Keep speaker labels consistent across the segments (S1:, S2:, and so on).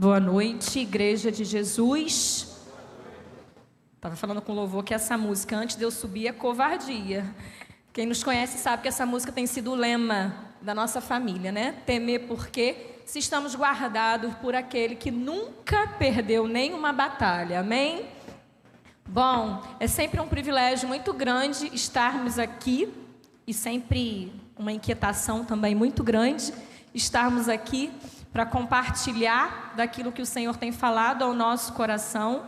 S1: Boa noite, Igreja de Jesus. Estava falando com o louvor que essa música, antes de eu subir, é covardia. Quem nos conhece sabe que essa música tem sido o lema da nossa família, né? Temer porque se estamos guardados por aquele que nunca perdeu nenhuma batalha, amém? Bom, é sempre um privilégio muito grande estarmos aqui e sempre uma inquietação também muito grande estarmos aqui para compartilhar daquilo que o Senhor tem falado ao nosso coração.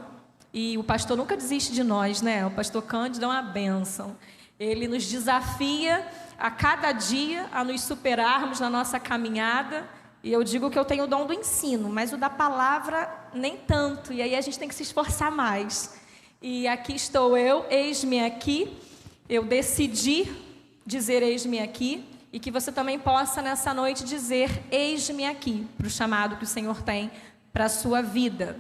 S1: E o pastor nunca desiste de nós, né? O pastor Cândido é uma bênção. Ele nos desafia a cada dia a nos superarmos na nossa caminhada. E eu digo que eu tenho o dom do ensino, mas o da palavra nem tanto. E aí a gente tem que se esforçar mais. E aqui estou eu, eis-me aqui. Eu decidi dizer eis-me aqui. E que você também possa nessa noite dizer eis-me aqui, para o chamado que o Senhor tem para a sua vida.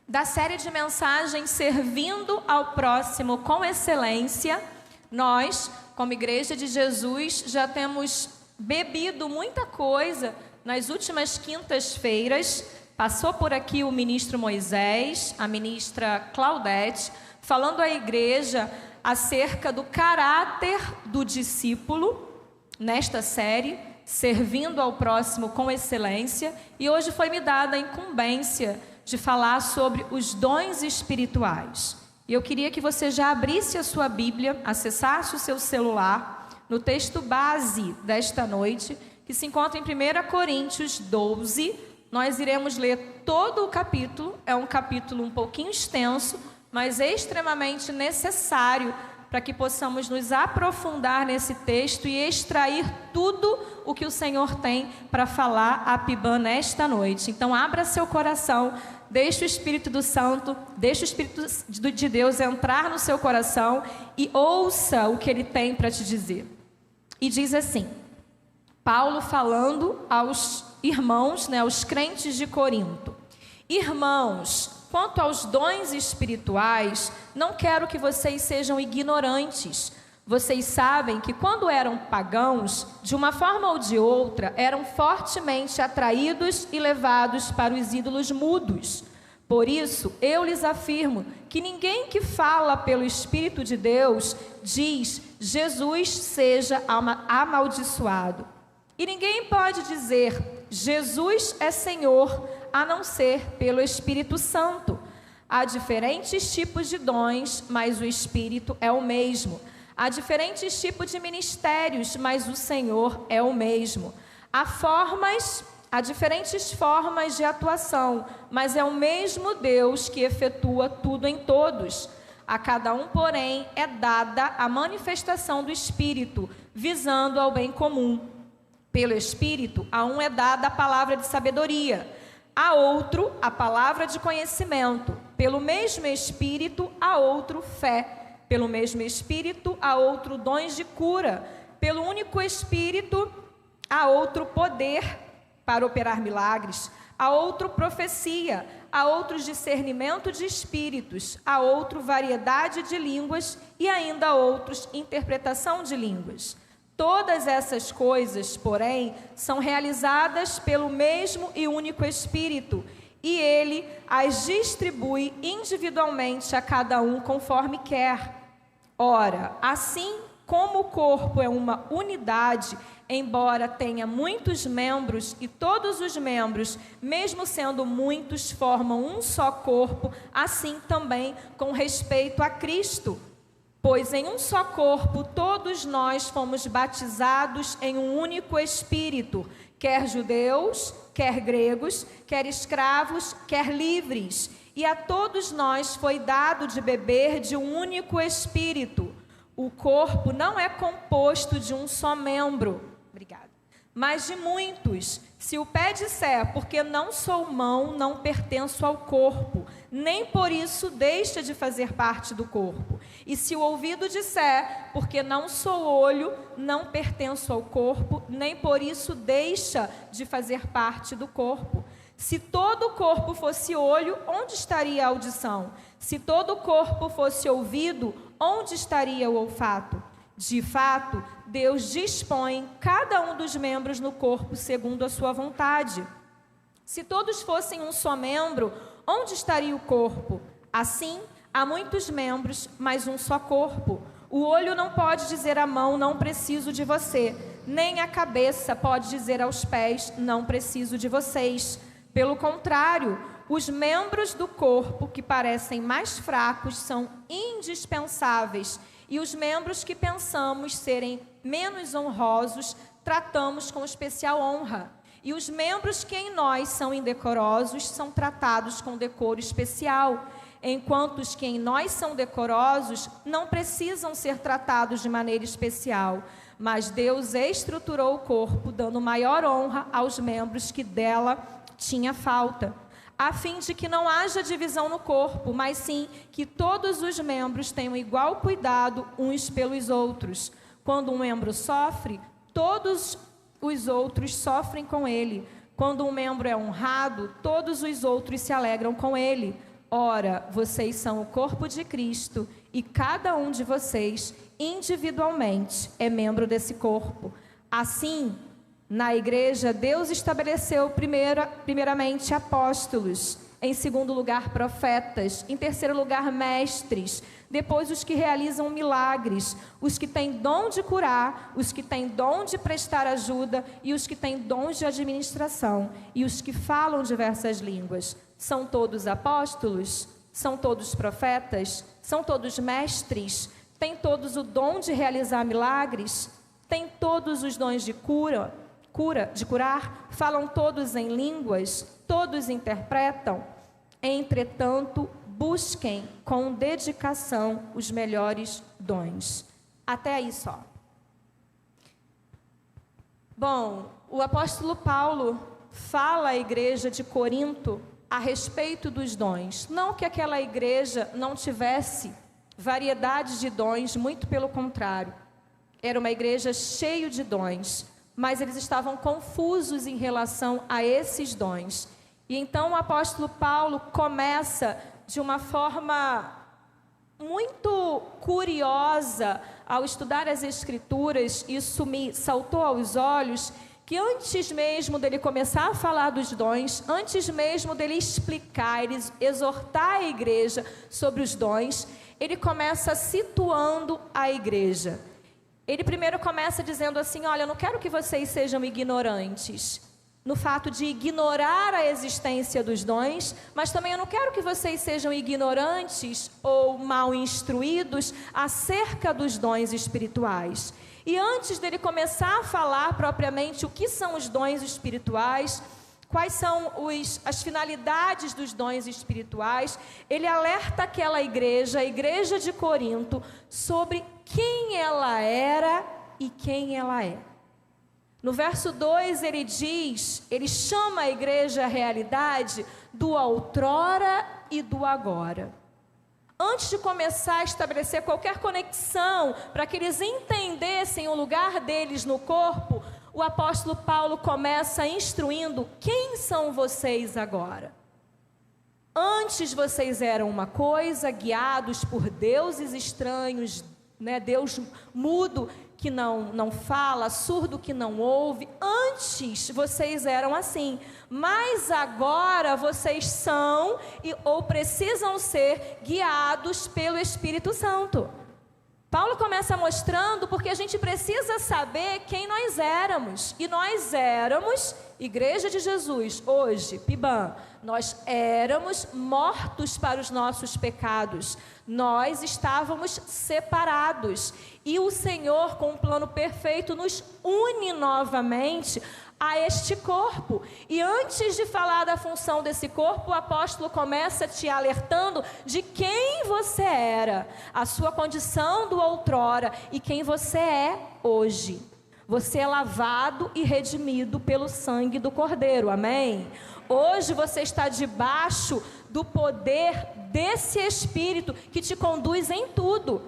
S1: Da série de mensagens Servindo ao Próximo com Excelência, nós, como Igreja de Jesus, já temos bebido muita coisa nas últimas quintas-feiras. Passou por aqui o ministro Moisés, a ministra Claudete, falando à igreja acerca do caráter do discípulo, nesta série, Servindo ao Próximo com Excelência. E hoje foi me dada a incumbência de falar sobre os dons espirituais. E eu queria que você já abrisse a sua Bíblia, acessasse o seu celular, no texto base desta noite, que se encontra em 1 Coríntios 12. Nós iremos ler todo o capítulo. É um capítulo um pouquinho extenso, mas extremamente necessário para que possamos nos aprofundar nesse texto e extrair tudo o que o Senhor tem para falar a Pibã nesta noite. Então abra seu coração, deixe o Espírito do Santo, deixe o Espírito de Deus entrar no seu coração e ouça o que Ele tem para te dizer. E diz assim, Paulo falando aos irmãos, aos crentes de Corinto: irmãos, quanto aos dons espirituais, não quero que vocês sejam ignorantes. Vocês sabem que quando eram pagãos, de uma forma ou de outra, eram fortemente atraídos e levados para os ídolos mudos. Por isso, eu lhes afirmo que ninguém que fala pelo Espírito de Deus diz Jesus seja amaldiçoado. E ninguém pode dizer Jesus é Senhor, a não ser pelo Espírito Santo. Há diferentes tipos de dons, mas o Espírito é o mesmo. Há diferentes tipos de ministérios, mas o Senhor é o mesmo. Há diferentes formas de atuação, mas é o mesmo Deus que efetua tudo em todos. A cada um, porém, é dada a manifestação do Espírito, visando ao bem comum. Pelo Espírito, a um é dada a palavra de sabedoria, a outro a palavra de conhecimento. Pelo mesmo Espírito, a outro fé. Pelo mesmo Espírito, a outro dons de cura. Pelo único Espírito, a outro poder para operar milagres. A outro profecia. A outro discernimento de espíritos. A outro variedade de línguas. E ainda a outros interpretação de línguas. Todas essas coisas, porém, são realizadas pelo mesmo e único Espírito, e Ele as distribui individualmente a cada um conforme quer. Ora, assim como o corpo é uma unidade, embora tenha muitos membros, e todos os membros, mesmo sendo muitos, formam um só corpo, assim também com respeito a Cristo. Pois em um só corpo todos nós fomos batizados em um único Espírito, quer judeus, quer gregos, quer escravos, quer livres. E a todos nós foi dado de beber de um único Espírito. O corpo não é composto de um só membro, mas de muitos. Se o pé disser, porque não sou mão, não pertenço ao corpo, nem por isso deixa de fazer parte do corpo. E se o ouvido disser, porque não sou olho, não pertenço ao corpo, nem por isso deixa de fazer parte do corpo. Se todo o corpo fosse olho, onde estaria a audição? Se todo o corpo fosse ouvido, onde estaria o olfato? De fato, Deus dispõe cada um dos membros no corpo segundo a sua vontade. Se todos fossem um só membro, onde estaria o corpo? Assim, há muitos membros, mas um só corpo. O olho não pode dizer à mão, não preciso de você, nem a cabeça pode dizer aos pés, não preciso de vocês. Pelo contrário, os membros do corpo que parecem mais fracos são indispensáveis, e os membros que pensamos serem menos honrosos, tratamos com especial honra. E os membros que em nós são indecorosos são tratados com decoro especial, enquanto os que em nós são decorosos não precisam ser tratados de maneira especial. Mas Deus estruturou o corpo, dando maior honra aos membros que dela tinha falta, a fim de que não haja divisão no corpo, mas sim que todos os membros tenham igual cuidado uns pelos outros. Quando um membro sofre, todos os outros sofrem com ele. Quando um membro é honrado, todos os outros se alegram com ele. Ora, vocês são o corpo de Cristo e cada um de vocês, individualmente, é membro desse corpo. Assim, na igreja, Deus estabeleceu primeiramente apóstolos, em segundo lugar profetas, em terceiro lugar mestres, depois os que realizam milagres, os que têm dom de curar, os que têm dom de prestar ajuda e os que têm dons de administração e os que falam diversas línguas. São todos apóstolos? São todos profetas? São todos mestres? Têm todos o dom de realizar milagres? Têm todos os dons de curar? Falam todos em línguas? Todos interpretam? Entretanto, busquem com dedicação os melhores dons. Até aí só. Bom, o apóstolo Paulo fala à igreja de Corinto a respeito dos dons. Não que aquela igreja não tivesse variedade de dons, muito pelo contrário. Era uma igreja cheia de dons, mas eles estavam confusos em relação a esses dons. E então o apóstolo Paulo começa de uma forma muito curiosa ao estudar as Escrituras. Isso me saltou aos olhos, que antes mesmo dele começar a falar dos dons, antes mesmo dele explicar, ele exortar a igreja sobre os dons, ele começa situando a igreja. Ele primeiro começa dizendo assim: olha, eu não quero que vocês sejam ignorantes no fato de ignorar a existência dos dons, mas também eu não quero que vocês sejam ignorantes ou mal instruídos acerca dos dons espirituais. E antes dele começar a falar propriamente o que são os dons espirituais, quais são as finalidades dos dons espirituais, ele alerta aquela igreja, a igreja de Corinto, sobre quem ela era e quem ela é. No verso 2 ele chama a igreja à realidade do outrora e do agora. Antes de começar a estabelecer qualquer conexão para que eles entendessem o lugar deles no corpo, o apóstolo Paulo começa instruindo: quem são vocês agora? Antes vocês eram uma coisa, guiados por deuses estranhos, né? Deus mudo que não fala, surdo que não ouve. Antes vocês eram assim, mas agora vocês são ou precisam ser guiados pelo Espírito Santo. Paulo começa mostrando porque a gente precisa saber quem nós éramos. E nós éramos, Igreja de Jesus, hoje, PIBAM, nós éramos mortos para os nossos pecados. Nós estávamos separados. E o Senhor, com um plano perfeito, nos une novamente a este corpo. E antes de falar da função desse corpo, o apóstolo começa te alertando de quem você era, a sua condição do outrora e quem você é hoje. Você é lavado e redimido pelo sangue do Cordeiro, amém? Hoje você está debaixo do poder desse Espírito que te conduz em tudo,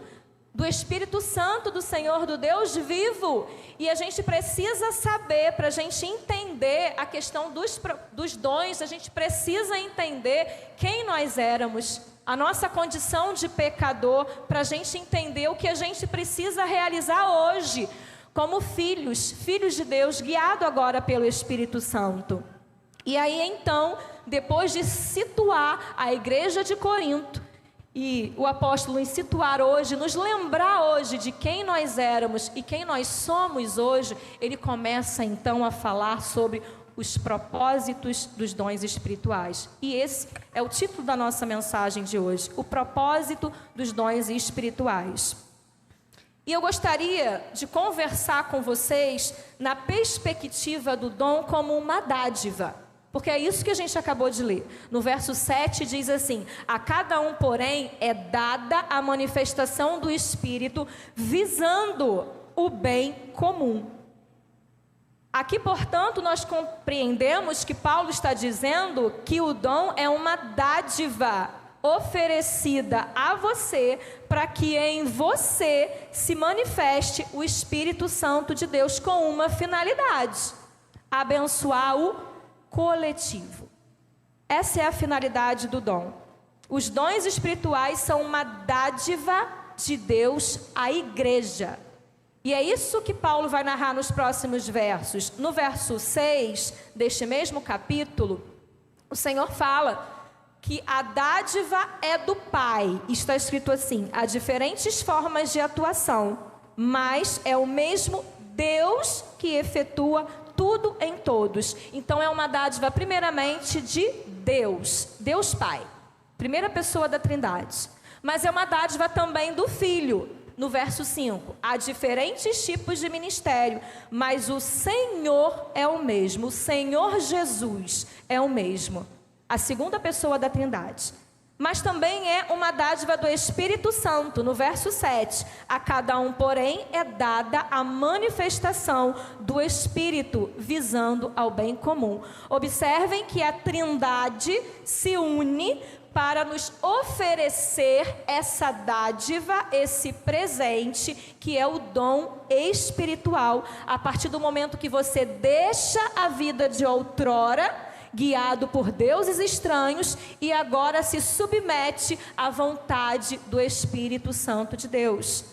S1: do Espírito Santo do Senhor, do Deus vivo. E a gente precisa saber, para a gente entender a questão dos dons, a gente precisa entender quem nós éramos, a nossa condição de pecador, para a gente entender o que a gente precisa realizar hoje, como filhos de Deus, guiado agora pelo Espírito Santo. E aí então, depois de situar a igreja de Corinto, e o apóstolo nos situar hoje, nos lembrar hoje de quem nós éramos e quem nós somos hoje, ele começa então a falar sobre os propósitos dos dons espirituais. E esse é o título da nossa mensagem de hoje, o propósito dos dons espirituais. E eu gostaria de conversar com vocês na perspectiva do dom como uma dádiva. Porque é isso que a gente acabou de ler. No verso 7 diz assim: a cada um, porém, é dada a manifestação do Espírito, visando o bem comum. Aqui, portanto, nós compreendemos que Paulo está dizendo que o dom é uma dádiva oferecida a você, para que em você se manifeste o Espírito Santo de Deus com uma finalidade: abençoar o coletivo. Essa é a finalidade do dom. Os dons espirituais são uma dádiva de Deus à igreja. E é isso que Paulo vai narrar nos próximos versos. No verso 6 deste mesmo capítulo, o Senhor fala que a dádiva é do Pai. Está escrito assim: há diferentes formas de atuação, mas é o mesmo Deus que efetua tudo em todos. Então é uma dádiva primeiramente de Deus, Deus Pai, primeira pessoa da Trindade. Mas é uma dádiva também do Filho. No verso 5, há diferentes tipos de ministério, mas o Senhor é o mesmo, o Senhor Jesus é o mesmo, a segunda pessoa da Trindade. Mas também é uma dádiva do Espírito Santo. No verso 7, a cada um, porém, é dada a manifestação do Espírito, visando ao bem comum. Observem que a Trindade se une para nos oferecer essa dádiva, esse presente, que é o dom espiritual. A partir do momento que você deixa a vida de outrora, guiado por deuses estranhos, e agora se submete à vontade do Espírito Santo de Deus.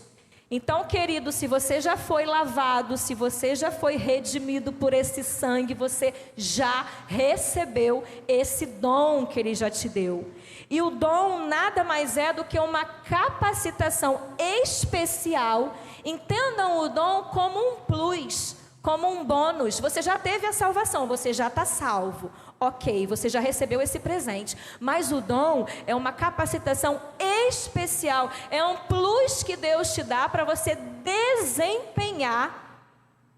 S1: Então, querido, se você já foi lavado, se você já foi redimido por esse sangue, você já recebeu esse dom que Ele já te deu. E o dom nada mais é do que uma capacitação especial. Entendam o dom como um plus, como um bônus. Você já teve a salvação, você já está salvo. Ok, você já recebeu esse presente. Mas o dom é uma capacitação especial. É um plus que Deus te dá para você desempenhar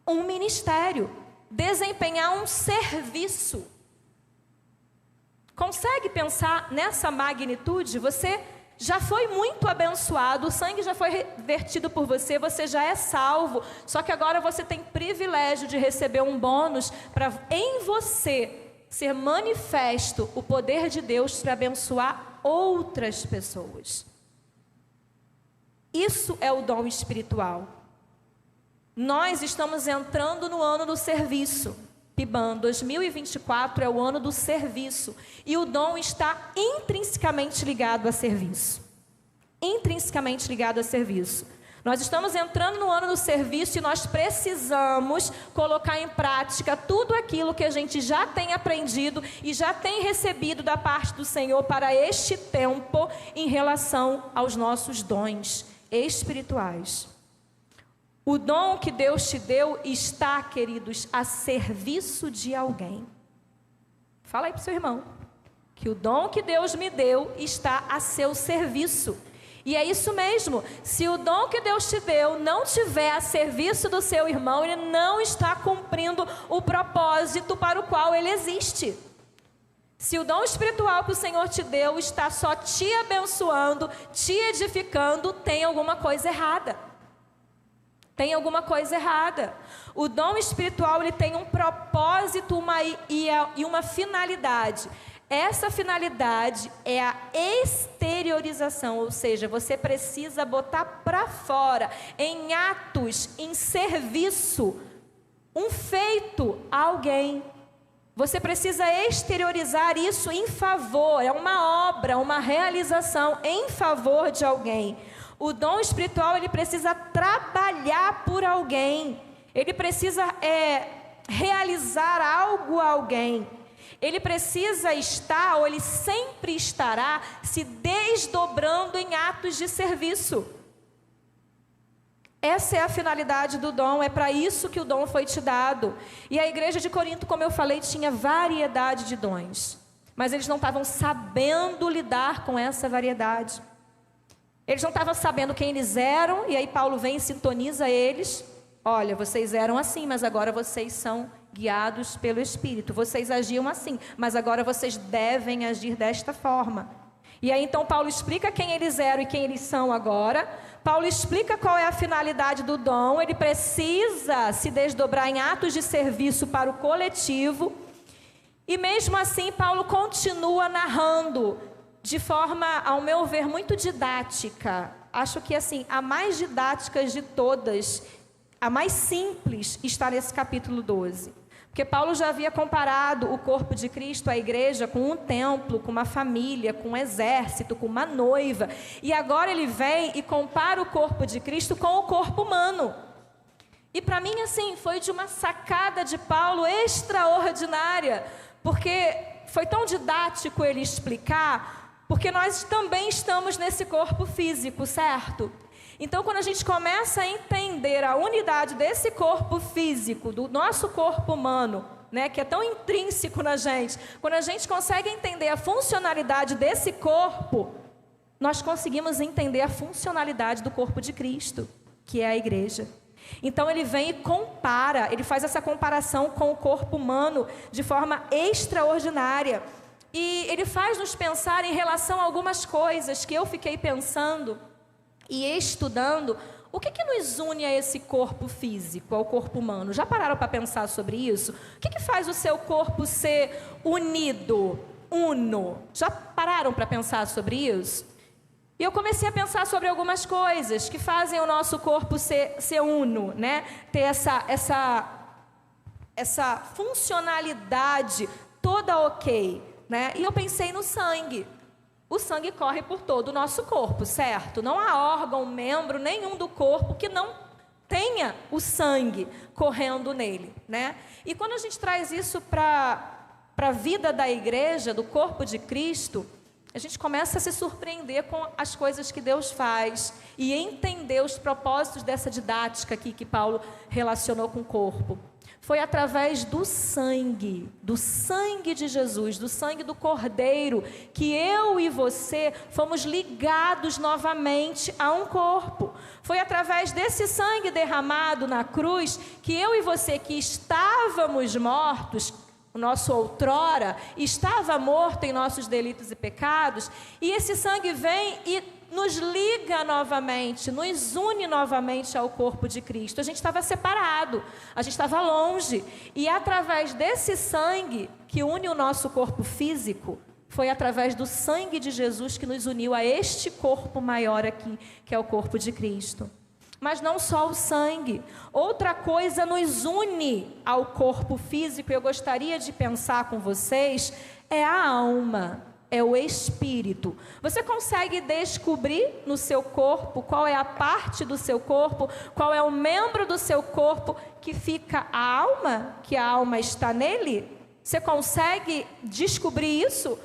S1: um ministério. Desempenhar um serviço. Consegue pensar nessa magnitude? Você já foi muito abençoado, o sangue já foi vertido por você, você já é salvo. Só que agora você tem privilégio de receber um bônus para em você ser manifesto o poder de Deus para abençoar outras pessoas. Isso é o dom espiritual. Nós estamos entrando no ano do serviço. PIBAN 2024 é o ano do serviço. E o dom está intrinsecamente ligado a serviço. Intrinsecamente ligado a serviço. Nós estamos entrando no ano do serviço e nós precisamos colocar em prática tudo aquilo que a gente já tem aprendido e já tem recebido da parte do Senhor para este tempo em relação aos nossos dons espirituais. O dom que Deus te deu está, queridos, a serviço de alguém. Fala aí para o seu irmão, que o dom que Deus me deu está a seu serviço. E é isso mesmo, se o dom que Deus te deu não estiver a serviço do seu irmão, ele não está cumprindo o propósito para o qual ele existe. Se o dom espiritual que o Senhor te deu está só te abençoando, te edificando, tem alguma coisa errada. Tem alguma coisa errada. O dom espiritual ele tem um propósito e uma finalidade. Essa finalidade é a exteriorização, ou seja, você precisa botar para fora, em atos, em serviço, um feito a alguém. Você precisa exteriorizar isso em favor, é uma obra, uma realização em favor de alguém. O dom espiritual, ele precisa trabalhar por alguém. Ele precisa realizar algo a alguém. ele precisa estar, ou ele sempre estará, se desdobrando em atos de serviço. Essa é a finalidade do dom, é para isso que o dom foi te dado. E a igreja de Corinto, como eu falei, tinha variedade de dons, mas eles não estavam sabendo lidar com essa variedade. Eles não estavam sabendo quem eles eram, e aí Paulo vem e sintoniza eles. Olha, vocês eram assim, mas agora vocês são guiados pelo Espírito. Vocês agiam assim, mas agora vocês devem agir desta forma. E aí então Paulo explica quem eles eram e quem eles são agora. Paulo explica qual é a finalidade do dom. Ele precisa se desdobrar em atos de serviço para o coletivo. E mesmo assim Paulo continua narrando de forma, ao meu ver, muito didática. Acho que assim, a mais didática de todas, a mais simples, está nesse capítulo 12. Porque Paulo já havia comparado o corpo de Cristo, a igreja, com um templo, com uma família, com um exército, com uma noiva. E agora ele vem e compara o corpo de Cristo com o corpo humano. E para mim, assim, foi de uma sacada de Paulo extraordinária. Porque foi tão didático ele explicar, porque nós também estamos nesse corpo físico, certo? Então, quando a gente começa a entender a unidade desse corpo físico, do nosso corpo humano, né, que é tão intrínseco na gente, quando a gente consegue entender a funcionalidade desse corpo, nós conseguimos entender a funcionalidade do corpo de Cristo, que é a igreja. Então, ele vem e compara, ele faz essa comparação com o corpo humano de forma extraordinária. E ele faz nos pensar em relação a algumas coisas que eu fiquei pensando e estudando. O que nos une a esse corpo físico, ao corpo humano? Já pararam para pensar sobre isso? O que faz o seu corpo ser unido, uno? Já pararam para pensar sobre isso? E eu comecei a pensar sobre algumas coisas que fazem o nosso corpo ser uno, né? Ter essa funcionalidade toda ok, né? E eu pensei no sangue. O sangue corre por todo o nosso corpo, certo? Não há órgão, membro nenhum do corpo que não tenha o sangue correndo nele, né? E quando a gente traz isso para a vida da igreja, do corpo de Cristo, a gente começa a se surpreender com as coisas que Deus faz e entender os propósitos dessa didática aqui que Paulo relacionou com o corpo. Foi através do sangue de Jesus, do sangue do Cordeiro, que eu e você fomos ligados novamente a um corpo. Foi através desse sangue derramado na cruz que eu e você, que estávamos mortos, o nosso outrora estava morto em nossos delitos e pecados, e esse sangue vem e nos liga novamente, nos une novamente ao corpo de Cristo. A gente estava separado, a gente estava longe, e através desse sangue que une o nosso corpo físico, foi através do sangue de Jesus que nos uniu a este corpo maior aqui, que é o corpo de Cristo. Mas não só o sangue, outra coisa nos une ao corpo físico, eu gostaria de pensar com vocês, é a alma, é o espírito. Você consegue descobrir no seu corpo qual é a parte do seu corpo, qual é o membro do seu corpo que fica a alma, que a alma está nele? Você consegue descobrir isso?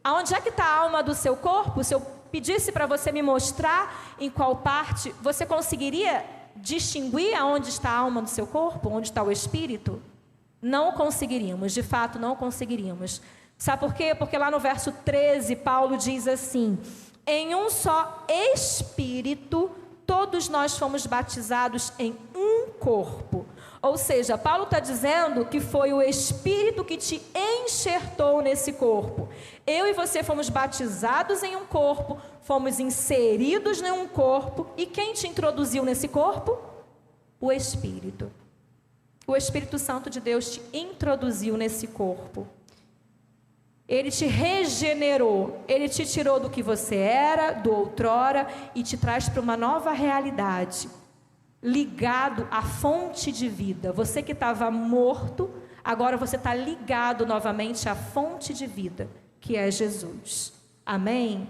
S1: Aonde é que está a alma do seu corpo? Se eu pedisse para você me mostrar em qual parte, você conseguiria distinguir aonde está a alma do seu corpo, onde está o espírito? Não conseguiríamos, de fato não conseguiríamos. Sabe por quê? Porque lá no verso 13, Paulo diz assim: em um só Espírito, todos nós fomos batizados em um corpo. Ou seja, Paulo está dizendo que foi o Espírito que te enxertou nesse corpo. Eu e você fomos batizados em um corpo, fomos inseridos em um corpo. E quem te introduziu nesse corpo? O Espírito. O Espírito Santo de Deus te introduziu nesse corpo. Ele te regenerou, ele te tirou do que você era, do outrora, e te traz para uma nova realidade, ligado à fonte de vida. Você que estava morto, agora você está ligado novamente à fonte de vida, que é Jesus. Amém?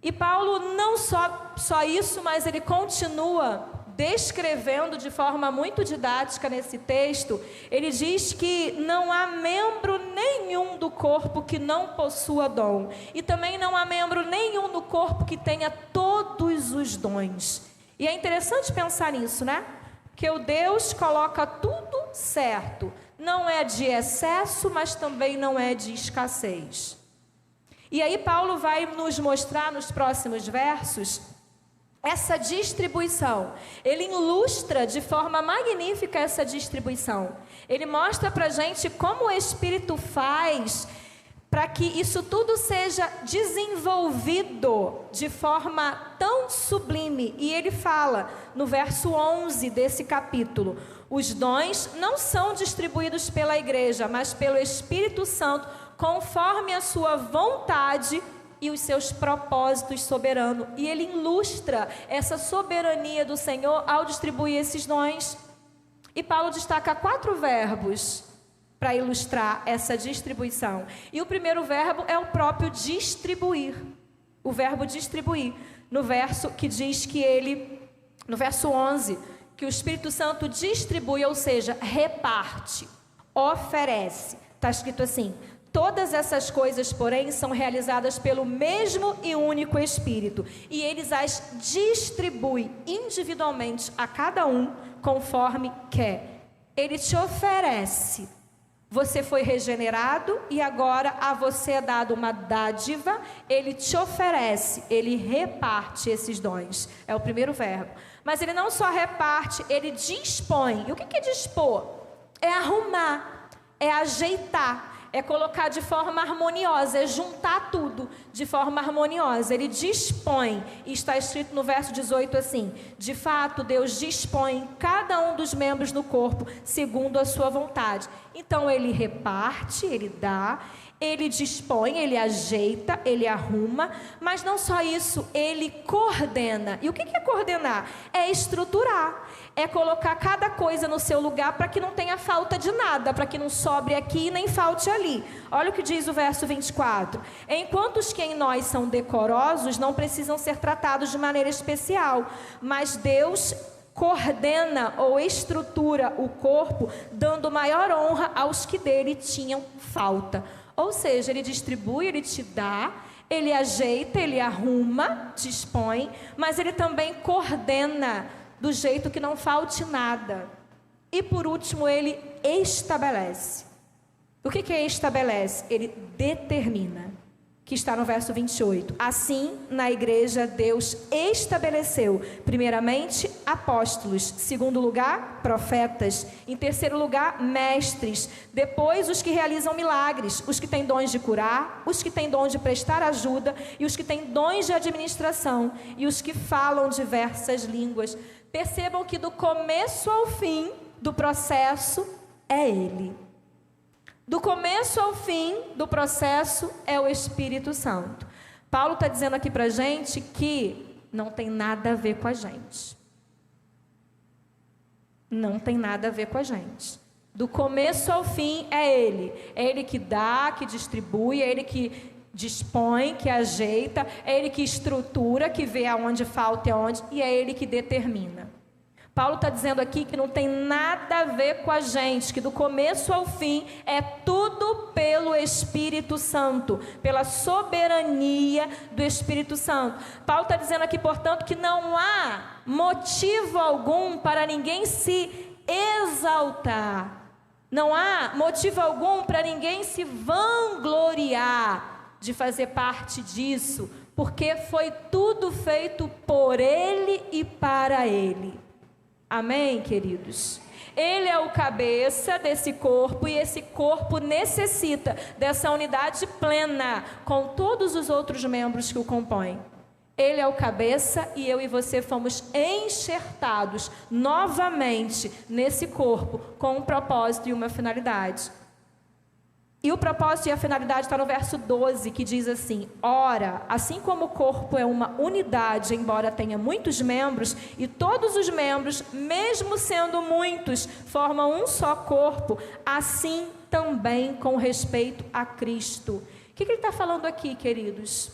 S1: E Paulo não só isso, mas ele continua descrevendo de forma muito didática nesse texto, ele diz que não há membro nenhum do corpo que não possua dom, e também não há membro nenhum do corpo que tenha todos os dons. E é interessante pensar nisso, né? Que o Deus coloca tudo certo, não é de excesso, mas também não é de escassez. E aí Paulo vai nos mostrar nos próximos versos essa distribuição. Ele ilustra de forma magnífica essa distribuição. Ele mostra para a gente como o Espírito faz para que isso tudo seja desenvolvido de forma tão sublime. E ele fala no verso 11 desse capítulo: os dons não são distribuídos pela igreja, mas pelo Espírito Santo, conforme a sua vontade e os seus propósitos soberanos. E ele ilustra essa soberania do Senhor ao distribuir esses dons. E Paulo destaca 4 verbos para ilustrar essa distribuição. E o primeiro verbo é o próprio distribuir. O verbo distribuir. No verso que diz que ele, no verso 11, que o Espírito Santo distribui, ou seja, reparte, oferece. Está escrito assim: todas essas coisas, porém, são realizadas pelo mesmo e único Espírito, e eles as distribui individualmente a cada um conforme quer. Ele te oferece. Você foi regenerado e agora a você é dado uma dádiva. Ele te oferece, ele reparte esses dons. É o primeiro verbo. Mas ele não só reparte, ele dispõe. E o que é dispor? É arrumar, é ajeitar, é colocar de forma harmoniosa, é juntar tudo de forma harmoniosa. Ele dispõe, e está escrito no verso 18 assim: de fato, Deus dispõe cada um dos membros do corpo segundo a sua vontade. Então ele reparte, ele dá, ele dispõe, ele ajeita, ele arruma, mas não só isso, ele coordena. E o que é coordenar? É estruturar, é colocar cada coisa no seu lugar para que não tenha falta de nada, para que não sobre aqui e nem falte ali. Olha o que diz o verso 24: enquanto os que em nós são decorosos não precisam ser tratados de maneira especial, mas Deus coordena ou estrutura o corpo, dando maior honra aos que dele tinham falta. Ou seja, ele distribui, ele te dá, ele ajeita, ele arruma, dispõe, mas ele também coordena do jeito que não falte nada. E por último, ele estabelece. O que é estabelece? Ele determina, que está no verso 28. Assim, na igreja, Deus estabeleceu, primeiramente, apóstolos, segundo lugar, profetas, em terceiro lugar, mestres, depois os que realizam milagres, os que têm dons de curar, os que têm dons de prestar ajuda, e os que têm dons de administração, e os que falam diversas línguas. Percebam que do começo ao fim do processo é Ele. Do começo ao fim do processo é o Espírito Santo. Paulo está dizendo aqui para a gente que não tem nada a ver com a gente. Não tem nada a ver com a gente. Do começo ao fim é Ele. É Ele que dá, que distribui, é Ele que dispõe, que ajeita, é Ele que estrutura, que vê aonde falta e aonde, e é Ele que determina. Paulo está dizendo aqui que não tem nada a ver com a gente, que do começo ao fim é tudo pelo Espírito Santo, pela soberania do Espírito Santo. Paulo está dizendo aqui, portanto, que não há motivo algum para ninguém se exaltar. Não há motivo algum para ninguém se vangloriar de fazer parte disso, porque foi tudo feito por Ele e para Ele. Amém, queridos? Ele é o cabeça desse corpo e esse corpo necessita dessa unidade plena com todos os outros membros que o compõem. Ele é o cabeça e eu e você fomos enxertados novamente nesse corpo com um propósito e uma finalidade. E o propósito e a finalidade está no verso 12, que diz assim: ora, assim como o corpo é uma unidade, embora tenha muitos membros, e todos os membros, mesmo sendo muitos, formam um só corpo, assim também com respeito a Cristo. O que ele está falando aqui, queridos?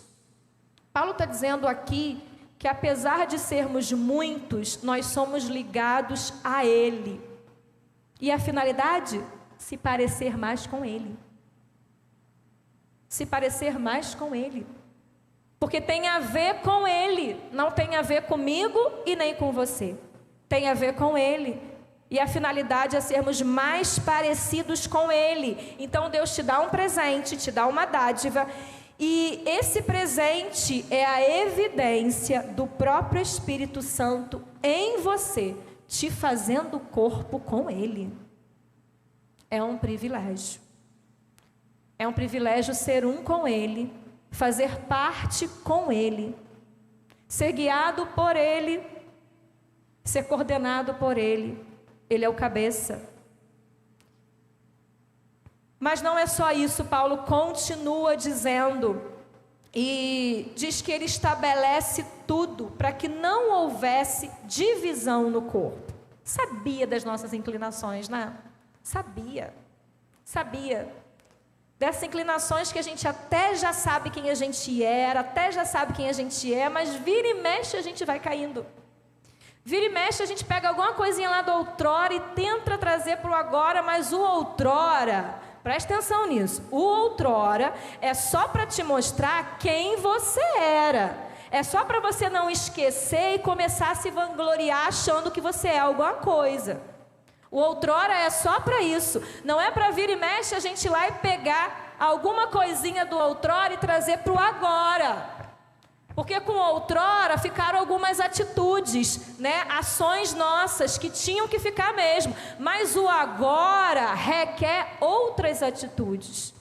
S1: Paulo está dizendo aqui que apesar de sermos muitos, nós somos ligados a Ele. E a finalidade? Se parecer mais com Ele. Se parecer mais com Ele. Porque tem a ver com Ele, não tem a ver comigo e nem com você. Tem a ver com Ele. E a finalidade é sermos mais parecidos com Ele. Então Deus te dá um presente, te dá uma dádiva. E esse presente é a evidência do próprio Espírito Santo em você, te fazendo corpo com Ele. É um privilégio. É um privilégio ser um com Ele, fazer parte com Ele, ser guiado por Ele, ser coordenado por Ele. Ele é o cabeça. Mas não é só isso, Paulo continua dizendo, e diz que ele estabelece tudo para que não houvesse divisão no corpo. Sabia das nossas inclinações, né? Sabia. Dessas inclinações que a gente até já sabe quem a gente era, até já sabe quem a gente é, mas vira e mexe a gente vai caindo. Vira e mexe a gente pega alguma coisinha lá do outrora e tenta trazer para o agora, mas o outrora... Presta atenção nisso. O outrora é só para te mostrar quem você era. É só para você não esquecer e começar a se vangloriar achando que você é alguma coisa. O outrora é só para isso. Não é para vir e mexe a gente ir lá e pegar alguma coisinha do outrora e trazer para o agora. Porque com outrora ficaram algumas atitudes, né? Ações nossas que tinham que ficar mesmo. Mas o agora requer outras atitudes.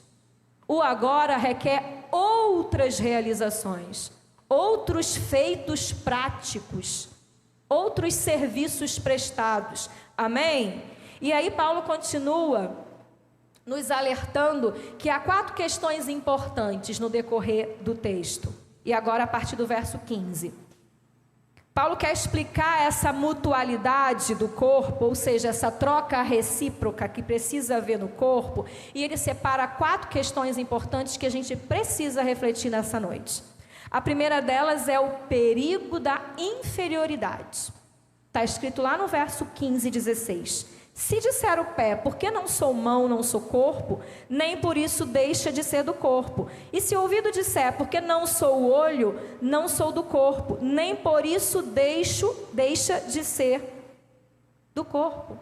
S1: O agora requer outras realizações, outros feitos práticos, outros serviços prestados. Amém? E aí Paulo continua nos alertando que há 4 questões importantes no decorrer do texto. E agora a partir do verso 15. Paulo quer explicar essa mutualidade do corpo, ou seja, essa troca recíproca que precisa haver no corpo, e ele separa 4 questões importantes que a gente precisa refletir nessa noite. A primeira delas é o perigo da inferioridade. Está escrito lá no verso 15 e 16. Se disser o pé, porque não sou mão, não sou corpo, nem por isso deixa de ser do corpo. E se o ouvido disser, porque não sou o olho, não sou do corpo, nem por isso deixa de ser do corpo. O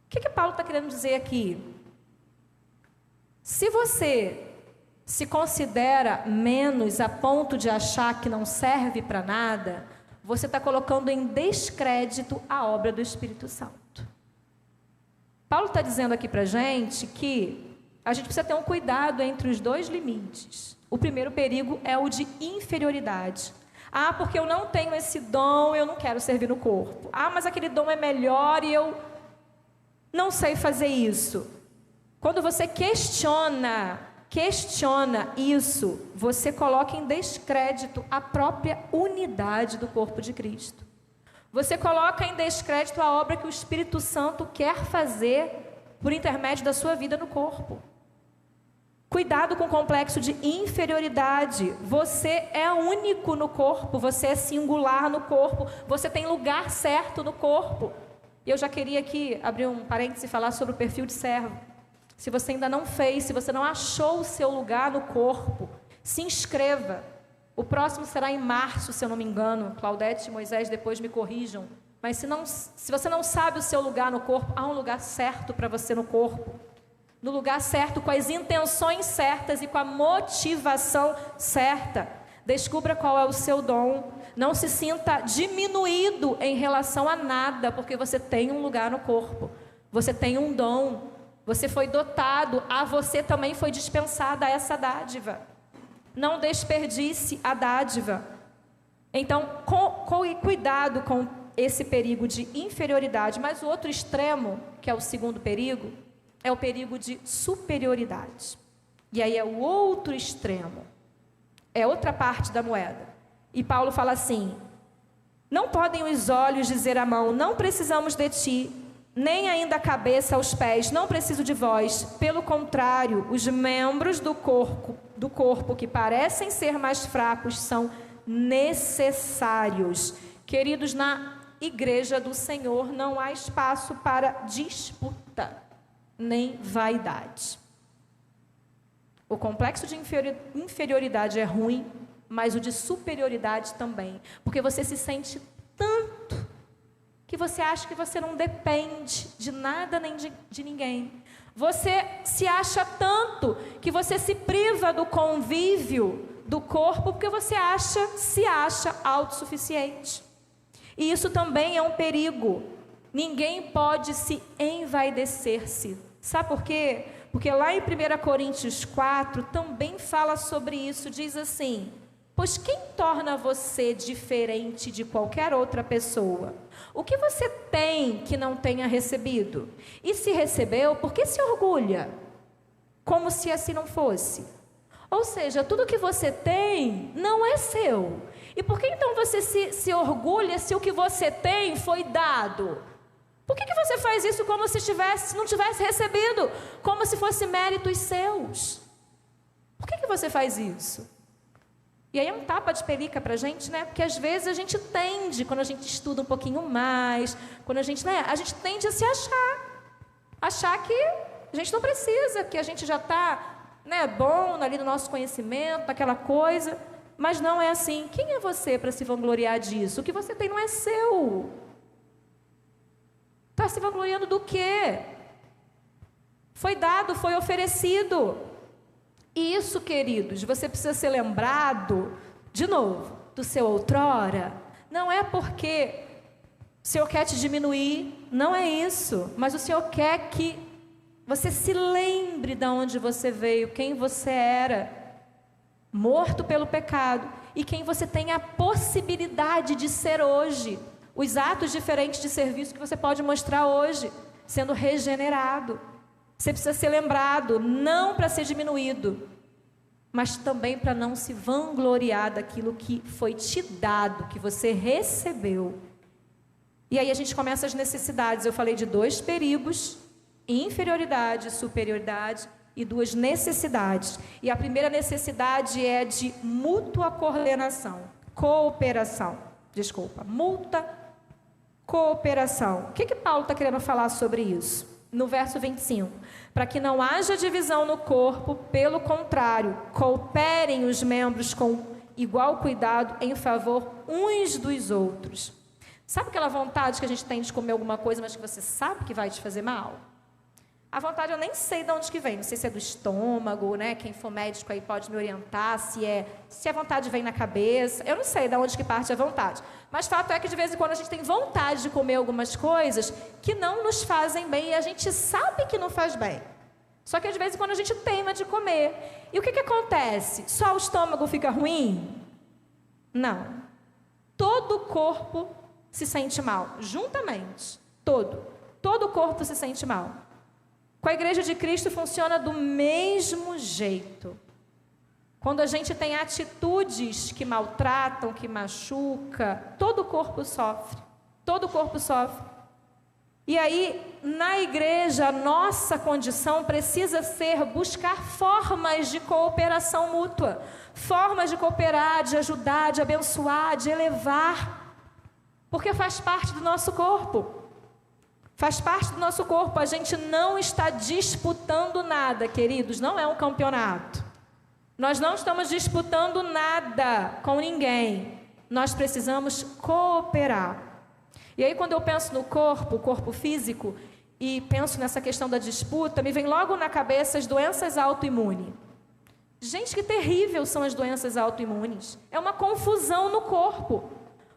S1: que Paulo está querendo dizer aqui? Se você se considera menos a ponto de achar que não serve para nada, você está colocando em descrédito a obra do Espírito Santo. Paulo está dizendo aqui para a gente que a gente precisa ter um cuidado entre os 2 limites. O primeiro perigo é o de inferioridade. Ah, porque eu não tenho esse dom, eu não quero servir no corpo. Ah, mas aquele dom é melhor e eu não sei fazer isso. Quando você questiona isso, você coloca em descrédito a própria unidade do corpo de Cristo. Você coloca em descrédito a obra que o Espírito Santo quer fazer por intermédio da sua vida no corpo. Cuidado com o complexo de inferioridade. Você é único no corpo, você é singular no corpo, você tem lugar certo no corpo. E eu já queria aqui abrir um parêntese e falar sobre o perfil de servo. Se você ainda não fez, se você não achou o seu lugar no corpo, se inscreva. O próximo será em março, se eu não me engano. Claudete e Moisés depois me corrijam. Mas se você não sabe o seu lugar no corpo, há um lugar certo para você no corpo. No lugar certo, com as intenções certas e com a motivação certa. Descubra qual é o seu dom. Não se sinta diminuído em relação a nada, porque você tem um lugar no corpo. Você tem um dom. Você foi dotado, a você também foi dispensada essa dádiva. Não desperdice a dádiva. Então, cuidado com esse perigo de inferioridade. Mas o outro extremo, que é o segundo perigo, é o perigo de superioridade. E aí é o outro extremo. É outra parte da moeda. E Paulo fala assim: não podem os olhos dizer à mão, não precisamos de ti, nem ainda a cabeça aos pés, não preciso de vós. Pelo contrário, os membros do corpo que parecem ser mais fracos são necessários. Queridos, na igreja do Senhor não há espaço para disputa, nem vaidade. O complexo de inferioridade é ruim, mas o de superioridade também. Porque você se sente tanto que você acha que você não depende de nada nem de ninguém. Você se acha tanto que você se priva do convívio do corpo porque você se acha autossuficiente. E isso também é um perigo. Ninguém pode se envaidecer-se. Sabe por quê? Porque lá em 1 Coríntios 4 também fala sobre isso. Diz assim: pois quem torna você diferente de qualquer outra pessoa? O que você tem que não tenha recebido? E se recebeu, por que se orgulha? Como se assim não fosse. Ou seja, tudo que você tem não é seu. E por que então você se orgulha se o que você tem foi dado? Por que você faz isso como se não tivesse recebido? Como se fosse méritos seus? Por que você faz isso? E aí é um tapa de pelica para a gente, né? Porque às vezes a gente tende, quando a gente estuda um pouquinho mais, quando a gente tende a se achar que a gente não precisa, que a gente já está bom ali no nosso conhecimento, naquela coisa, mas não é assim. Quem é você para se vangloriar disso? O que você tem não é seu. Está se vangloriando do quê? Foi dado, foi oferecido. E isso, queridos, você precisa ser lembrado, de novo, do seu outrora. Não é porque o Senhor quer te diminuir, não é isso. Mas o Senhor quer que você se lembre de onde você veio, quem você era, morto pelo pecado, e quem você tem a possibilidade de ser hoje. Os atos diferentes de serviço que você pode mostrar hoje, sendo regenerado. Você precisa ser lembrado, não para ser diminuído, mas também para não se vangloriar daquilo que foi te dado, que você recebeu. E aí a gente começa as necessidades. Eu falei de 2 perigos: inferioridade, superioridade, e 2 necessidades. E a primeira necessidade é de mútua cooperação. Cooperação. O que Paulo está querendo falar sobre isso? No verso 25, para que não haja divisão no corpo, pelo contrário, cooperem os membros com igual cuidado em favor uns dos outros. Sabe aquela vontade que a gente tem de comer alguma coisa, mas que você sabe que vai te fazer mal? A vontade eu nem sei de onde que vem, não sei se é do estômago, né? Quem for médico aí pode me orientar, se a vontade vem na cabeça, eu não sei de onde que parte a vontade. Mas fato é que de vez em quando a gente tem vontade de comer algumas coisas que não nos fazem bem e a gente sabe que não faz bem. Só que de vez em quando a gente teima de comer. E o que acontece? Só o estômago fica ruim? Não. Todo o corpo se sente mal, juntamente. Todo o corpo se sente mal. Com a Igreja de Cristo funciona do mesmo jeito. Quando a gente tem atitudes que maltratam, que machuca, todo o corpo sofre. Todo o corpo sofre. E aí, na igreja, a nossa condição precisa ser buscar formas de cooperação mútua. Formas de cooperar, de ajudar, de abençoar, de elevar. Porque faz parte do nosso corpo. Faz parte do nosso corpo. A gente não está disputando nada, queridos. Não é um campeonato. Nós não estamos disputando nada com ninguém. Nós precisamos cooperar. E aí, quando eu penso no corpo, o corpo físico, e penso nessa questão da disputa, me vem logo na cabeça as doenças autoimunes. Gente, que terrível são as doenças autoimunes. É uma confusão no corpo.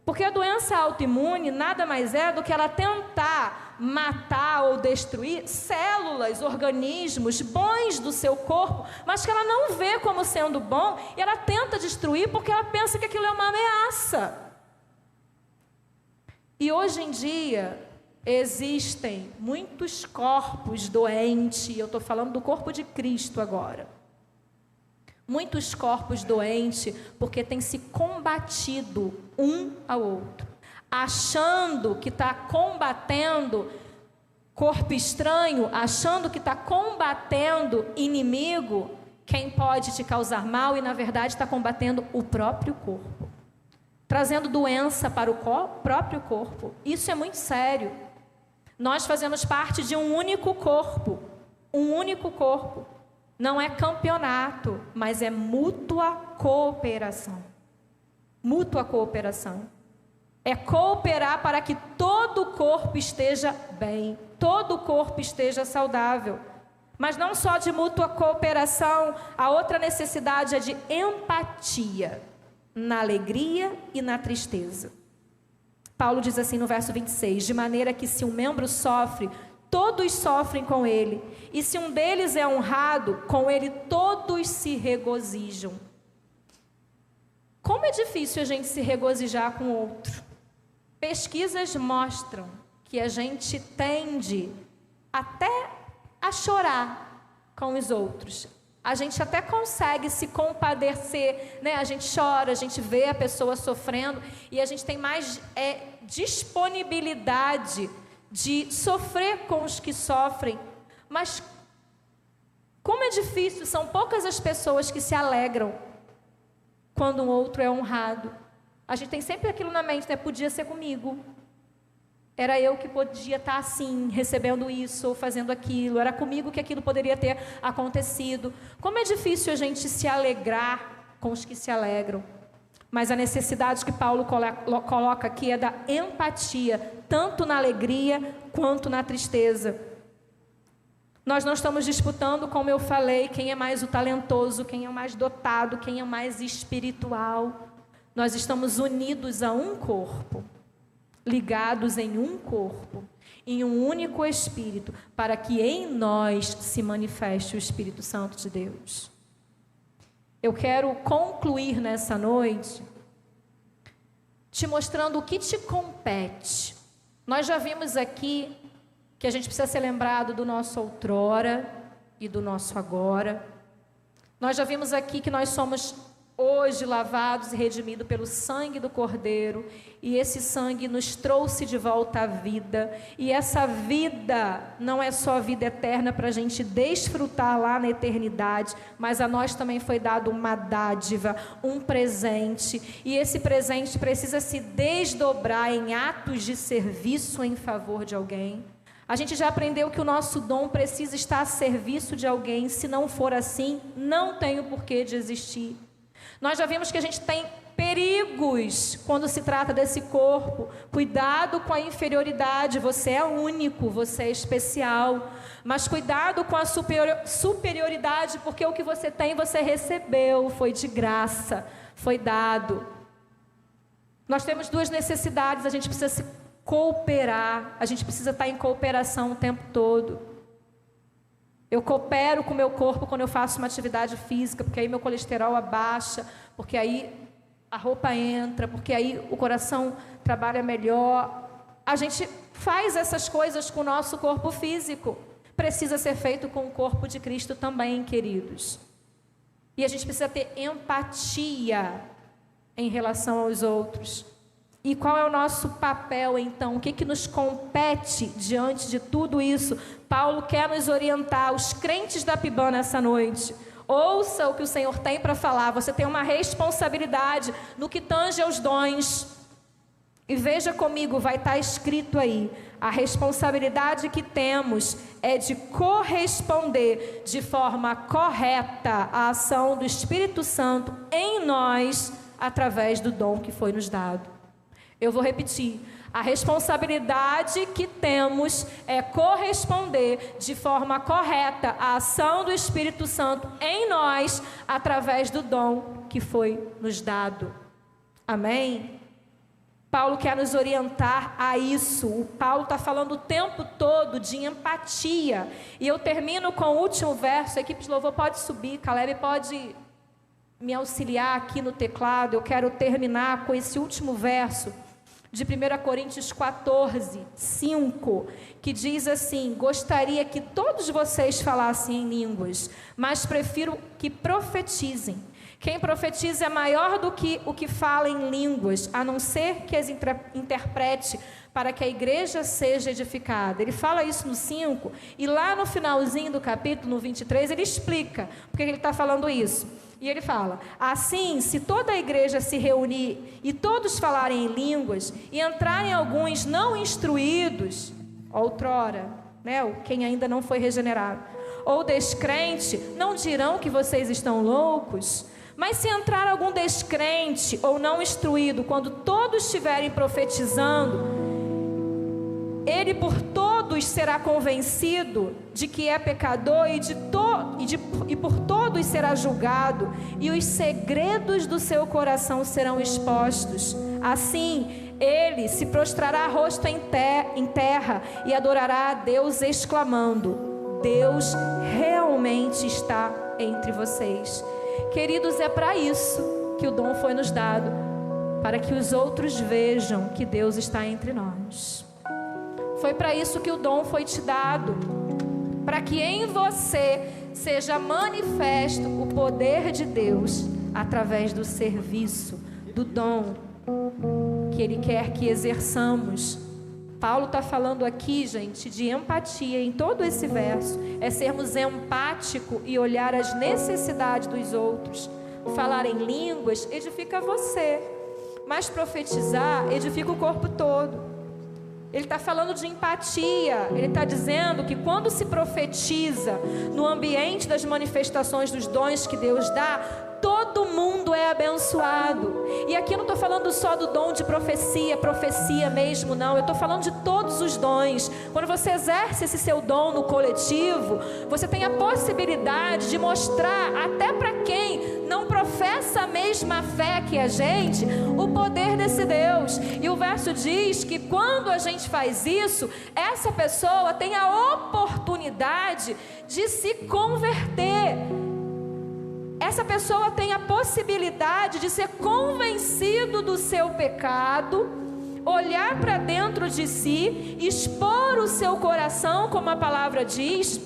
S1: Porque a doença autoimune nada mais é do que ela tentar matar ou destruir células, organismos bons do seu corpo, mas que ela não vê como sendo bom, e ela tenta destruir porque ela pensa que aquilo é uma ameaça. E hoje em dia existem muitos corpos doentes, eu estou falando do corpo de Cristo agora. Muitos corpos doentes porque têm se combatido um ao outro, achando que está combatendo corpo estranho, achando que está combatendo inimigo, quem pode te causar mal, e na verdade está combatendo o próprio corpo. trazendo doença para o próprio corpo. Isso é muito sério. Nós fazemos parte de um único corpo. Um único corpo. Não é campeonato, mas é mútua cooperação. Mútua cooperação. É cooperar para que todo o corpo esteja bem, todo o corpo esteja saudável. Mas não só de mútua cooperação, a outra necessidade é de empatia, na alegria e na tristeza. Paulo diz assim no verso 26, de maneira que se um membro sofre, todos sofrem com ele, e se um deles é honrado, com ele todos se regozijam. Como é difícil a gente se regozijar com o outro. Pesquisas mostram que a gente tende até a chorar com os outros. A gente até consegue se compadecer, né? A gente chora, a gente vê a pessoa sofrendo e a gente tem mais disponibilidade de sofrer com os que sofrem. Mas como é difícil, são poucas as pessoas que se alegram quando um outro é honrado. A gente tem sempre aquilo na mente, né? Podia ser comigo. Era eu que podia estar assim, recebendo isso ou fazendo aquilo. Era comigo que aquilo poderia ter acontecido. Como é difícil a gente se alegrar com os que se alegram. Mas a necessidade que Paulo coloca aqui é da empatia, tanto na alegria quanto na tristeza. Nós não estamos disputando, como eu falei, quem é mais o talentoso, quem é o mais dotado, quem é o mais espiritual. Nós estamos unidos a um corpo, ligados em um corpo, em um único Espírito, para que em nós se manifeste o Espírito Santo de Deus. Eu quero concluir nessa noite te mostrando o que te compete. Nós já vimos aqui que a gente precisa ser lembrado do nosso outrora e do nosso agora. Nós já vimos aqui que nós somos hoje lavados e redimidos pelo sangue do Cordeiro, e esse sangue nos trouxe de volta à vida, e essa vida não é só vida eterna para a gente desfrutar lá na eternidade, mas a nós também foi dado uma dádiva, um presente, e esse presente precisa se desdobrar em atos de serviço em favor de alguém. A gente já aprendeu que o nosso dom precisa estar a serviço de alguém. Se não for assim, não tem o porquê de existir. Nós já vimos que a gente tem perigos quando se trata desse corpo. Cuidado com a inferioridade. Você é único, você é especial. Mas cuidado com a superioridade, porque o que você tem, você recebeu, foi de graça, foi dado. Nós temos duas necessidades, a gente precisa se cooperar, a gente precisa estar em cooperação o tempo todo. Eu coopero com o meu corpo quando eu faço uma atividade física, porque aí meu colesterol abaixa, porque aí a roupa entra, porque aí o coração trabalha melhor. A gente faz essas coisas com o nosso corpo físico. Precisa ser feito com o corpo de Cristo também, queridos. E a gente precisa ter empatia em relação aos outros. E qual é o nosso papel, então? O que nos compete diante de tudo isso? Paulo quer nos orientar, os crentes da PIBAN nessa noite. Ouça o que o Senhor tem para falar. Você tem uma responsabilidade no que tange aos dons. E veja comigo, vai estar escrito aí. A responsabilidade que temos é de corresponder de forma correta à ação do Espírito Santo em nós, através do dom que foi nos dado. Eu vou repetir. A responsabilidade que temos é corresponder de forma correta à ação do Espírito Santo em nós, através do dom que foi nos dado. Amém? Paulo quer nos orientar a isso. O Paulo está falando o tempo todo de empatia. E eu termino com o último verso. A equipe de louvor pode subir. Caleb pode me auxiliar aqui no teclado. Eu quero terminar com esse último verso de 1 Coríntios 14, 5, que diz assim: gostaria que todos vocês falassem em línguas, mas prefiro que profetizem. Quem profetiza é maior do que o que fala em línguas, a não ser que as interprete, para que a igreja seja edificada. Ele fala isso no 5, e lá no finalzinho do capítulo, no 23, ele explica porque ele está falando isso. E ele fala: assim, se toda a igreja se reunir e todos falarem em línguas, e entrarem alguns não instruídos, outrora, quem ainda não foi regenerado, ou descrente, não dirão que vocês estão loucos? Mas se entrar algum descrente ou não instruído, quando todos estiverem profetizando, ele por todos será convencido de que é pecador e por todos será julgado, e os segredos do seu coração serão expostos. Assim, ele se prostrará rosto em terra e adorará a Deus, exclamando: Deus realmente está entre vocês. Queridos, é para isso que o dom foi nos dado, para que os outros vejam que Deus está entre nós. Foi para isso que o dom foi te dado, para que em você seja manifesto o poder de Deus através do serviço, do dom que Ele quer que exerçamos. Paulo está falando aqui, gente, de empatia em todo esse verso. É sermos empáticos e olhar as necessidades dos outros. Falar em línguas edifica você, mas profetizar edifica o corpo todo. Ele está falando de empatia. Ele está dizendo que quando se profetiza no ambiente das manifestações dos dons que Deus dá, todo mundo é abençoado. E aqui eu não estou falando só do dom de profecia mesmo, não. Eu estou falando de todos os dons. Quando você exerce esse seu dom no coletivo, você tem a possibilidade de mostrar até para quem não professa a mesma fé que a gente, o poder desse Deus. E o verso diz que quando a gente faz isso, essa pessoa tem a oportunidade de se converter. Essa pessoa tem a possibilidade de ser convencido do seu pecado, olhar para dentro de si, expor o seu coração, como a palavra diz,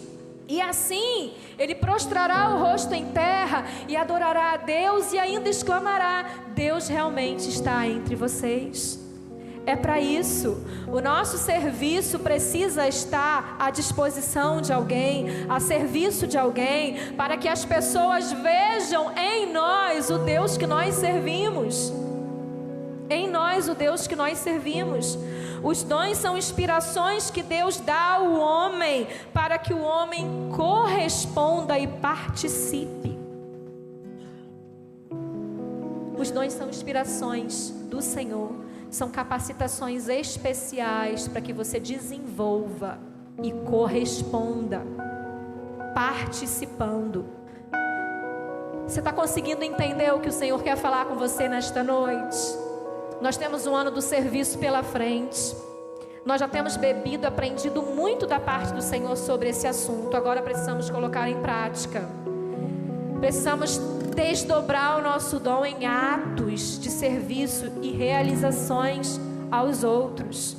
S1: e assim ele prostrará o rosto em terra e adorará a Deus e ainda exclamará: Deus realmente está entre vocês. É para isso. O nosso serviço precisa estar à disposição de alguém, a serviço de alguém, para que as pessoas vejam em nós o Deus que nós servimos. Em nós o Deus que nós servimos. Os dons são inspirações que Deus dá ao homem, para que o homem corresponda e participe. Os dons são inspirações do Senhor. São capacitações especiais para que você desenvolva e corresponda, participando. Você está conseguindo entender o que o Senhor quer falar com você nesta noite? Nós temos um ano do serviço pela frente. Nós já temos bebido, aprendido muito da parte do Senhor sobre esse assunto. Agora precisamos colocar em prática. Precisamos desdobrar o nosso dom em atos de serviço e realizações aos outros.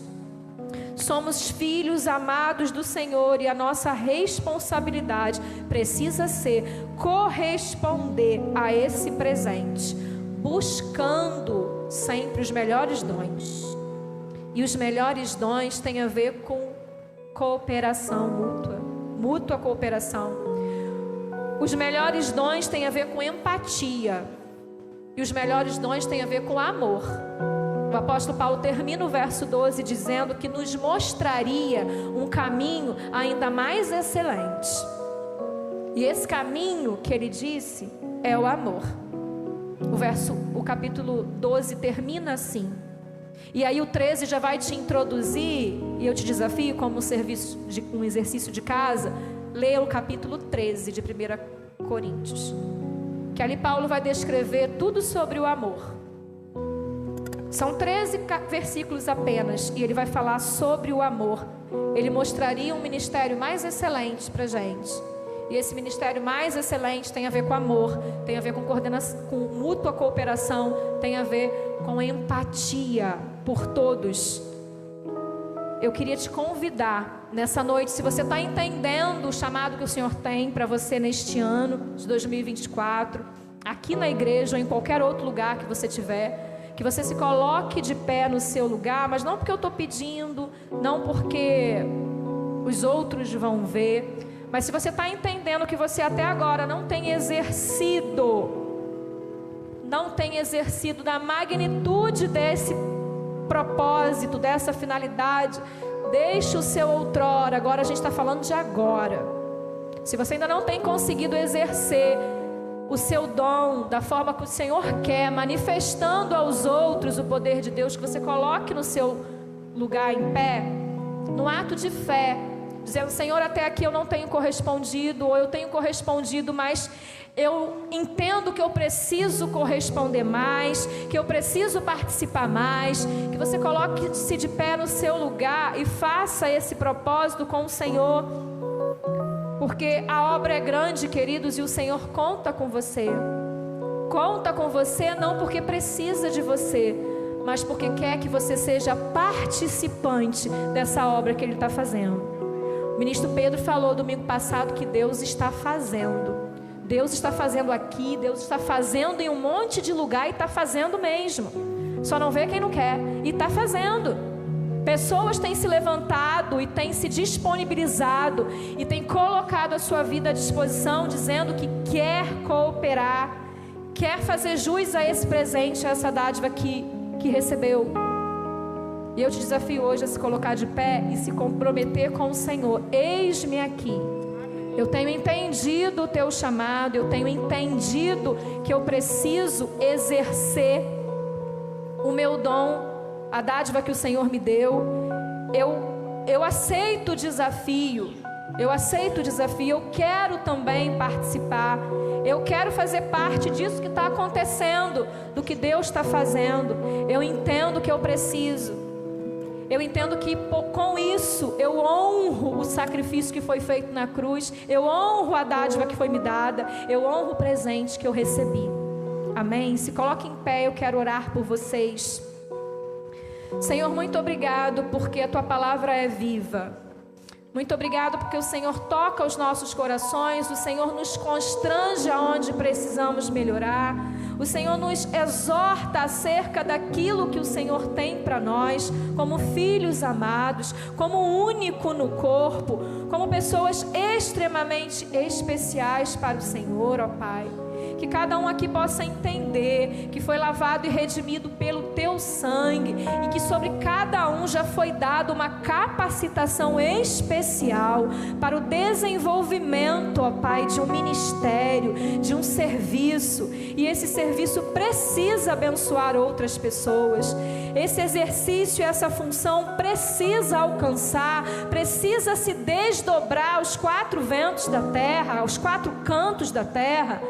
S1: Somos filhos amados do Senhor e a nossa responsabilidade precisa ser corresponder a esse presente, buscando sempre os melhores dons. E os melhores dons têm a ver com cooperação mútua cooperação. Os melhores dons têm a ver com empatia. E os melhores dons têm a ver com amor. O apóstolo Paulo termina o verso 12 dizendo que nos mostraria um caminho ainda mais excelente. E esse caminho que ele disse é o amor. O capítulo 12 termina assim. E aí o 13 já vai te introduzir, e eu te desafio como um exercício de casa, leia o capítulo 13 de 1 Coríntios. Que ali Paulo vai descrever tudo sobre o amor. São 13 versículos apenas, e ele vai falar sobre o amor. Ele mostraria um ministério mais excelente para a gente. E esse ministério mais excelente tem a ver com amor, tem a ver com coordenação, com mútua cooperação, tem a ver com empatia por todos. Eu queria te convidar nessa noite, se você está entendendo o chamado que o Senhor tem para você neste ano de 2024, a aqui na igreja ou em qualquer outro lugar que você tiver, que você se coloque de pé no seu lugar, mas não porque eu estou pedindo, não porque os outros vão ver, mas se você está entendendo que você até agora não tem exercido da magnitude desse propósito, dessa finalidade, deixe o seu outrora, agora a gente está falando de agora. Se você ainda não tem conseguido exercer o seu dom da forma que o Senhor quer, manifestando aos outros o poder de Deus, que você coloque no seu lugar em pé, no ato de fé, dizendo: Senhor, até aqui eu não tenho correspondido, ou eu tenho correspondido, mas eu entendo que eu preciso corresponder mais, que eu preciso participar mais. Que você coloque-se de pé no seu lugar e faça esse propósito com o Senhor, porque a obra é grande, queridos, e o Senhor conta com você. Conta com você não porque precisa de você, mas porque quer que você seja participante dessa obra que Ele está fazendo. O ministro Pedro falou domingo passado que Deus está fazendo. Deus está fazendo aqui, Deus está fazendo em um monte de lugar, e está fazendo mesmo. Só não vê quem não quer, e está fazendo. Pessoas têm se levantado e têm se disponibilizado e têm colocado a sua vida à disposição, dizendo que quer cooperar, quer fazer jus a esse presente, a essa dádiva que recebeu. E eu te desafio hoje a se colocar de pé e se comprometer com o Senhor. Eis-me aqui. Eu tenho entendido o teu chamado, eu tenho entendido que eu preciso exercer o meu dom, a dádiva que o Senhor me deu. Eu aceito o desafio, eu quero também participar, eu quero fazer parte disso que está acontecendo, do que Deus está fazendo. Eu entendo que eu preciso. Eu entendo que com isso eu honro o sacrifício que foi feito na cruz, eu honro a dádiva que foi me dada, eu honro o presente que eu recebi. Amém? Se coloque em pé, eu quero orar por vocês. Senhor, muito obrigado porque a Tua palavra é viva. Muito obrigado porque o Senhor toca os nossos corações, o Senhor nos constrange aonde precisamos melhorar, o Senhor nos exorta acerca daquilo que o Senhor tem para nós, como filhos amados, como único no corpo, como pessoas extremamente especiais para o Senhor, ó Pai. Que cada um aqui possa entender que foi lavado e redimido pelo Teu sangue, e que sobre cada um já foi dado uma capacitação especial para o desenvolvimento, ó Pai, de um ministério, de um serviço, e esse serviço precisa abençoar outras pessoas. Esse exercício e essa função precisa alcançar, precisa se desdobrar aos 4 ventos da terra, aos 4 cantos da terra.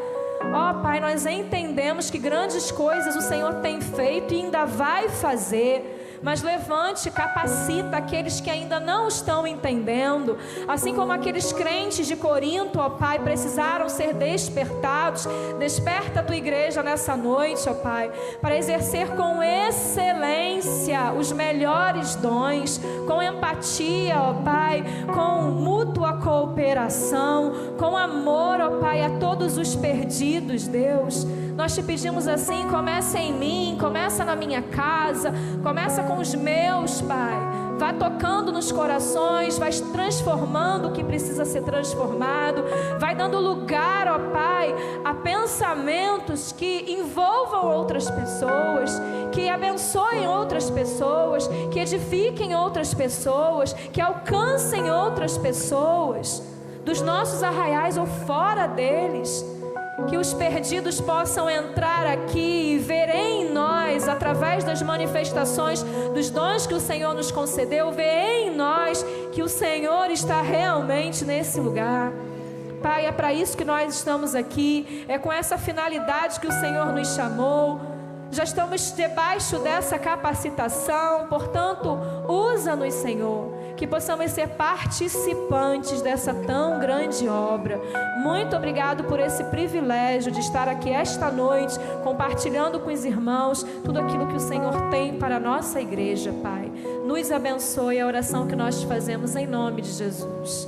S1: Ó Pai, nós entendemos que grandes coisas o Senhor tem feito e ainda vai fazer, mas levante, capacita aqueles que ainda não estão entendendo, assim como aqueles crentes de Corinto, ó Pai, precisaram ser despertados. Desperta a Tua igreja nessa noite, ó Pai, para exercer com excelência os melhores dons, com empatia, ó Pai, com mútua cooperação, com amor, ó Pai, a todos os perdidos, Deus. Nós te pedimos assim: começa em mim, começa na minha casa, começa com os meus, Pai. Vá tocando nos corações, vai transformando o que precisa ser transformado, vai dando lugar, ó Pai, a pensamentos que envolvam outras pessoas, que abençoem outras pessoas, que edifiquem outras pessoas, que alcancem outras pessoas, dos nossos arraiais ou fora deles. Que os perdidos possam entrar aqui e ver em nós, através das manifestações dos dons que o Senhor nos concedeu, ver em nós que o Senhor está realmente nesse lugar. Pai, é para isso que nós estamos aqui, é com essa finalidade que o Senhor nos chamou. Já estamos debaixo dessa capacitação, portanto, usa-nos, Senhor, que possamos ser participantes dessa tão grande obra. Muito obrigado por esse privilégio de estar aqui esta noite, compartilhando com os irmãos tudo aquilo que o Senhor tem para a nossa igreja, Pai. Nos abençoe, a oração que nós te fazemos em nome de Jesus.